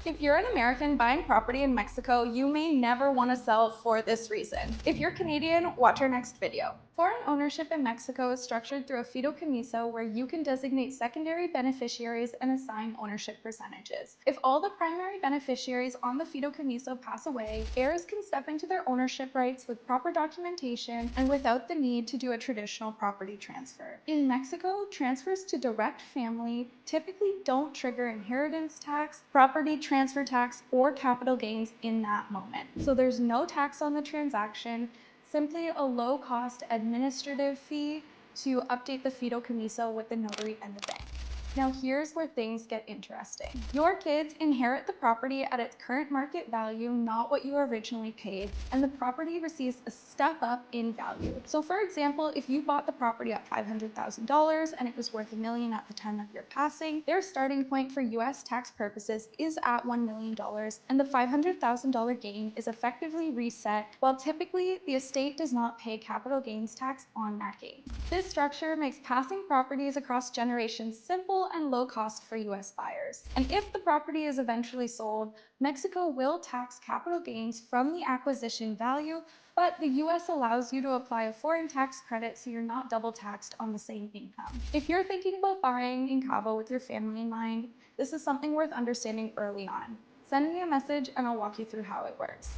If you're an American buying property in Mexico, you may never want to sell for this reason. If you're Canadian, watch our next video. Foreign ownership in Mexico is structured through a fideicomiso where you can designate secondary beneficiaries and assign ownership percentages. If all the primary beneficiaries on the fideicomiso pass away, heirs can step into their ownership rights with proper documentation and without the need to do a traditional property transfer. In Mexico, transfers to direct family typically don't trigger inheritance tax, property transfer tax, or capital gains in that moment. So there's no tax on the transaction, simply a low-cost administrative fee to update the fideicomiso with the notary and the bank. Now here's where things get interesting. Your kids inherit the property at its current market value, not what you originally paid, and the property receives a step up in value. So for example, if you bought the property at $500,000 and it was worth $1 million at the time of your passing, their starting point for US tax purposes is at $1 million, and the $500,000 gain is effectively reset, while typically the estate does not pay capital gains tax on that gain. This structure makes passing properties across generations simple and low cost for US buyers. And if the property is eventually sold, Mexico will tax capital gains from the acquisition value, but the US allows you to apply a foreign tax credit so you're not double taxed on the same income. If you're thinking about buying in Cabo with your family in mind, this is something worth understanding early on. Send me a message and I'll walk you through how it works.